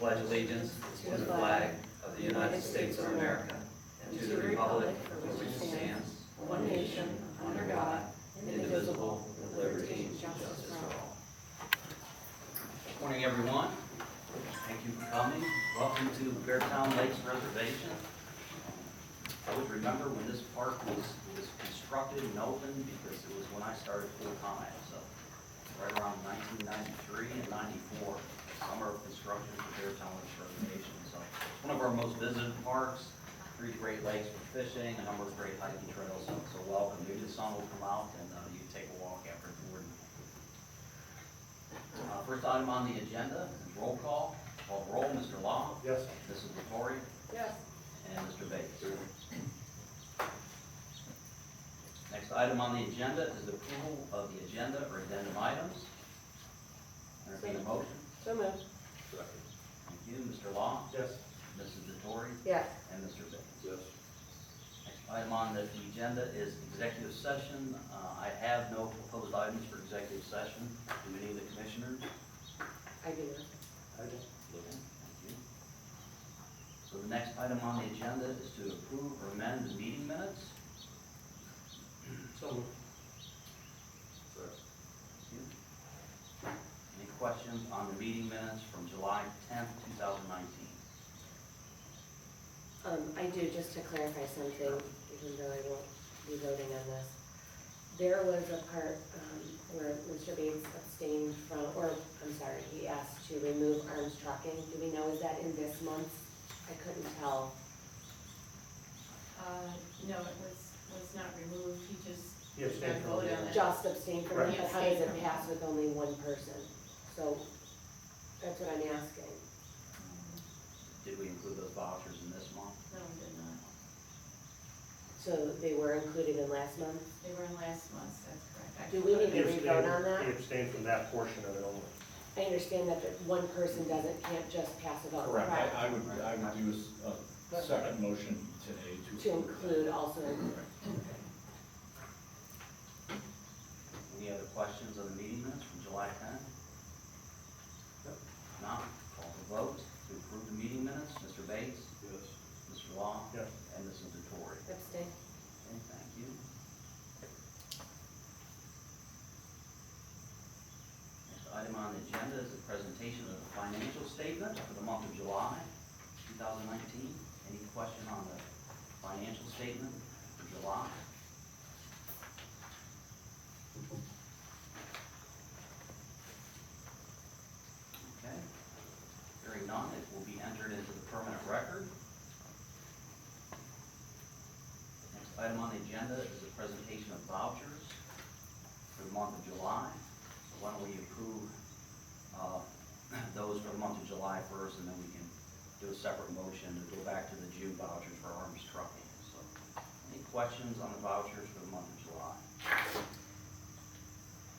pledge allegiance to the flag of the United States of America and to the republic for which it stands, one nation, under God, indivisible, with liberty and justice for all. Good morning, everyone. Thank you for coming. Welcome to Beartown Lakes Reservation. I always remember when this park was constructed and opened because it was when I started full-time, so right around 1993 and 94, summer of construction for Beartown Lakes Reservation. So it's one of our most visited parks, 3 great lakes for fishing, a number of great hiking trails, so welcome. Maybe the sun will come out and you can take a walk after the board meeting. First item on the agenda is roll call. Call the roll. Mr. Law? Yes. Mrs. Vittori? Yes. And Mr. Bates. Next item on the agenda is the approval of the agenda or addendum items. Entertain a motion. So moved. Thank you. Mr. Law? Yes. Mrs. Vittori? Yes. And Mr. Bates. Yes. Next item on the agenda is executive session. I have no proposed items for executive session. Do any of the commissioners? I do. I do. Thank you. So the next item on the agenda is to approve or amend the meeting minutes. So moved. Thank you. Any questions on the meeting minutes from July 10th, 2019? I do, just to clarify something, even though I won't be voting on this. There was a part where Mr. Bates abstained from, or I'm sorry, he asked to remove Arms Trucking. Do we know, is that in this month? I couldn't tell. No, it was not removed, he just He abstained from voted it. on it. Just abstained from Right. it, but how does it pass with only one person? So that's what I'm asking. Did we include those vouchers in this month? No, we did not. So they were included in last month? They were in last month's, that's correct. Do we need He to re-vote on He that? abstained from that portion of it only. I understand that one person can't just pass a vote. Correct, Right. I would do a second motion today To include also. Any other questions on the meeting minutes from July 10th? Not, call the vote to approve the meeting minutes. Mr. Bates? Yes. Mr. Law? Yes. And Mrs. Vittori? Abstain. Okay, thank you. Next item on the agenda is the presentation of the financial statement for the month of July 2019. Any question on the financial statement for July? Okay. Hearing none, it will be entered into the permanent record. Next item on the agenda is the presentation of vouchers for the month of July. So why don't we approve those for the month of July first, and then we can do a separate motion to go back to the June vouchers for Arms Trucking. So, any questions on the vouchers for the month of July?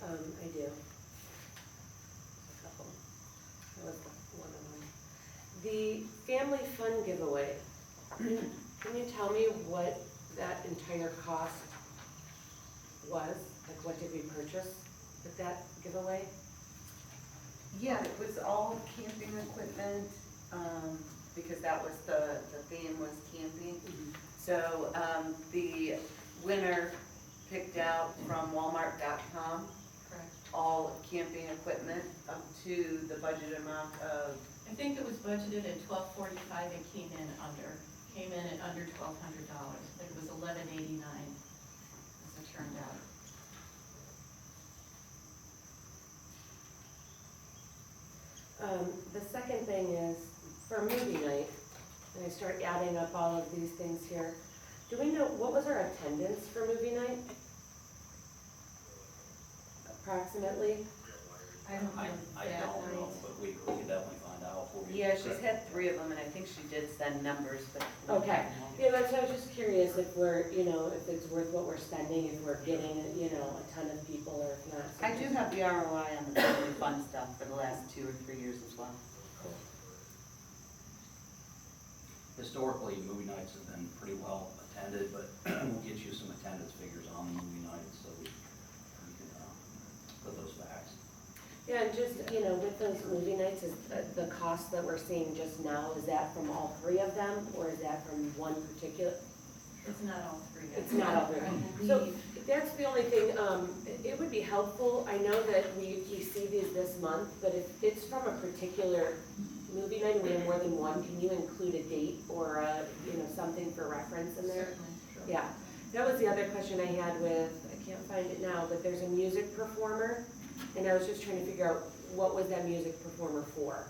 I do. A couple. That was one of them. The family fun giveaway. Can you tell me what that entire cost was? Like, what did we purchase with that giveaway? Yeah, it was all camping equipment, because that was the theme was camping. So, the winner picked out from Walmart.com Correct. all camping equipment up to the budget amount of, I think it was budgeted at $1245, it came in at under $1,200. I think it was $1189, as it turned out. The second thing is, for movie night, and I start adding up all of these things here, do we know, what was our attendance for movie night? Approximately? I don't know I that don't know, night. but we could definitely find out for you. yeah, she's had 3 of them, and I think she did send numbers, but. Okay, yeah, that's, I was just curious if we're, if it's worth what we're spending, if we're getting, a ton of people or if not. So I do have the ROI on the family fun stuff for the last 2 or 3 years as well. Historically, movie nights have been pretty well attended, but we'll get you some attendance figures on the movie nights so we can put those facts. Yeah, and just, with those movie nights, is the cost that we're seeing just now, is that from all three of them, or is that from one particular? It's not all three. It's not all three. I So believe. that's the only thing, it would be helpful, I know that we see these this month, but if it's from a particular movie night and we have more than one, can you include a date or something for reference in there? Certainly. Yeah, that was the other question I had with, I can't find it now, but there's a music performer, and I was just trying to figure out what was that music performer for?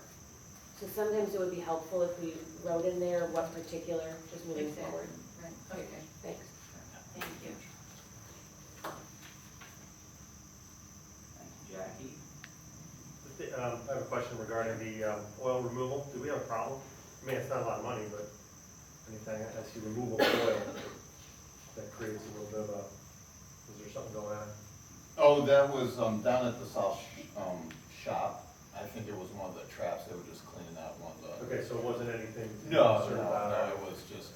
So sometimes it would be helpful if we wrote in there what particular, just moving Exactly. forward. Right, okay, Thanks. thank you. Thank you, Jackie. I have a question regarding the oil removal. Do we have a problem? I mean, it's not a lot of money, but anything, I see removal of oil, that creates a little bit of a, is there something going on? Oh, that was, down at the south, shop. I think it was one of the traps, they were just cleaning out one of the. Okay, so it wasn't anything to be No, concerned about? it was just,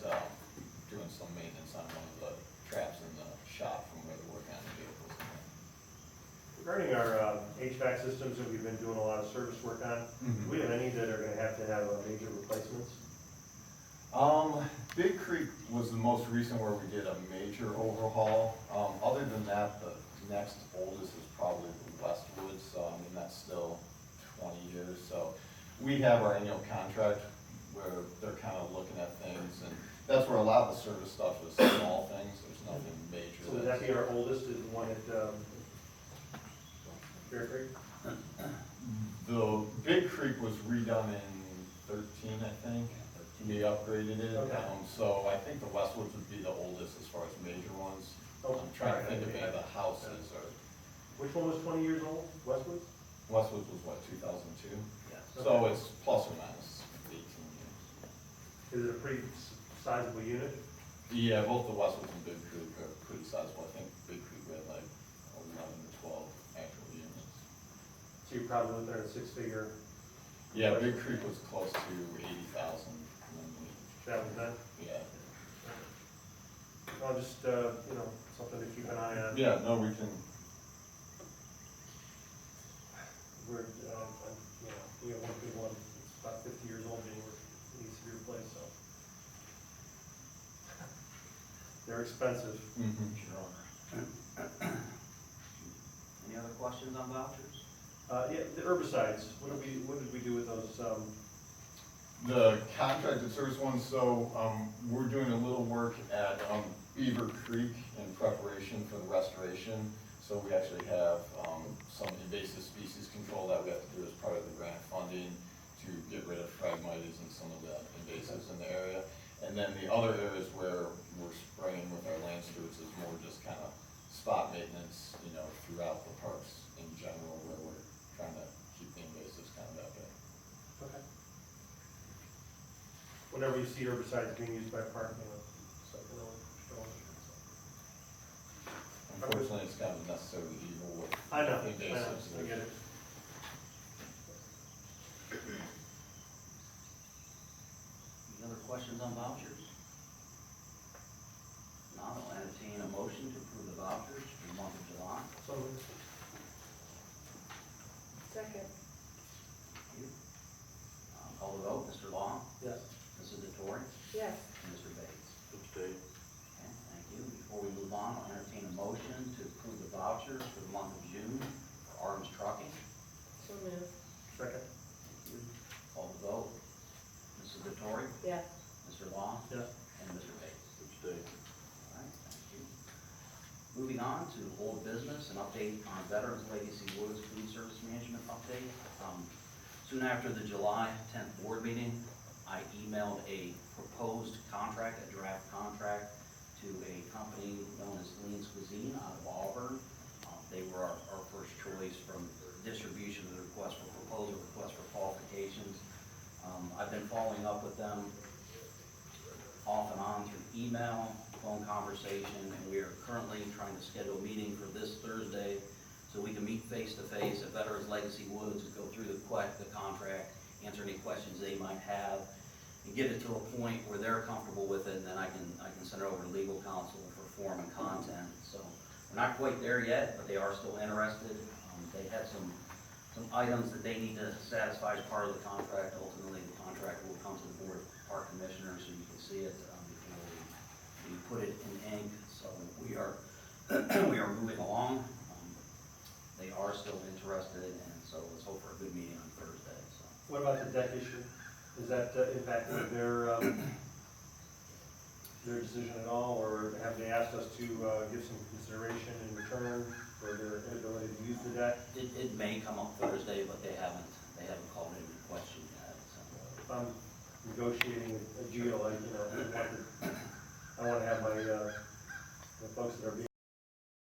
doing some maintenance on one of the traps in the shop from where they're working on the vehicles. Regarding our HVAC systems that we've been doing a lot of service work on, do we have any that are gonna have major replacements? Big Creek was the most recent where we did a major overhaul. Other than that, the next oldest is probably the Westwoods, so I mean, that's still 20 years. So we have our annual contract where they're kind of looking at things, and that's where a lot of the service stuff is small things, there's nothing major. So would that be our oldest, is the one at Bear Creek? The Big Creek was redone in 13, I think. We upgraded it, Okay. So I think the Westwoods would be the oldest as far as major ones. Oh, I'm trying to think of okay. any of the houses, or, Which one was 20 years old? Westwoods? Westwoods was what, 2002? Yeah. So it's plus or minus 18 years. Is it a pretty sizable unit? Yeah, both the Westwoods and Big Creek are pretty sizable. I think Big Creek we had like 11 or 12 actual units. So you're probably looking at a six-figure, Yeah, Big Creek was close to 80,000. that was done? Yeah. Well, just, something to keep an eye on. Yeah, no, we can, We're, we have one big one, it's about 50 years old, and needs to be replaced, so. They're expensive. Any other questions on vouchers? Yeah, the herbicides, what did we do with those, The contracted service ones, so, we're doing a little work at, Beaver Creek in preparation for the restoration. So we actually have, some invasive species control that we have to do as part of the grant funding to get rid of phragmites and some of the invasives in the area. And then the other areas where we're spraying with our land stewards is more just kind of spot maintenance, throughout the parks in general, where we're trying to keep the invasives kind of out there. okay. Whenever you see herbicides being used by a park, something to show. Unfortunately, it's kind of necessary evil with I know, invasives. I get it. Any other questions on vouchers? Now, I'll entertain a motion to approve the vouchers for the month of July. So, Second. Thank you. Call the vote, Mr. Long, yes. Mrs. DeTore, Yes. and Mr. Bates. Abstain. Okay, thank you. Before we move on, I'll entertain a motion to approve the vouchers for the month of June for Arms Trucking. So moved. Second? Thank you. Call the vote, Mrs. DeTore, Yes. Mr. Long, Yes. and Mr. Bates. Abstain. All right, thank you. Moving on to old business, an update on Veterans Legacy Woods Food Service Management update. Soon after the July 10th board meeting, I emailed a proposed contract, a draft contract, to a company known as Lean's Cuisine out of Auburn. They were our first choice from distribution of the request for proposal, request for qualifications. I've been following up with them off and on through email, phone conversation, and we are currently trying to schedule a meeting for this Thursday so we can meet face-to-face at Veterans Legacy Woods and go through the contract, answer any questions they might have, and get it to a point where they're comfortable with it, and then I can send it over to legal counsel for form and content. So we're not quite there yet, but they are still interested. They had some some items that they need to satisfy as part of the contract. Ultimately, the contract will come to the Board of Park Commissioners, so you can see it before we put it in ink. So we are, we are moving along. They are still interested, and so let's hope for a good meeting on Thursday, so. What about the deck issue? Is that impacting their decision at all, or have they asked us to give some consideration in return for their inability to use the deck? It may come up Thursday, but they haven't called it into question yet, so. If I'm negotiating a deal, I want the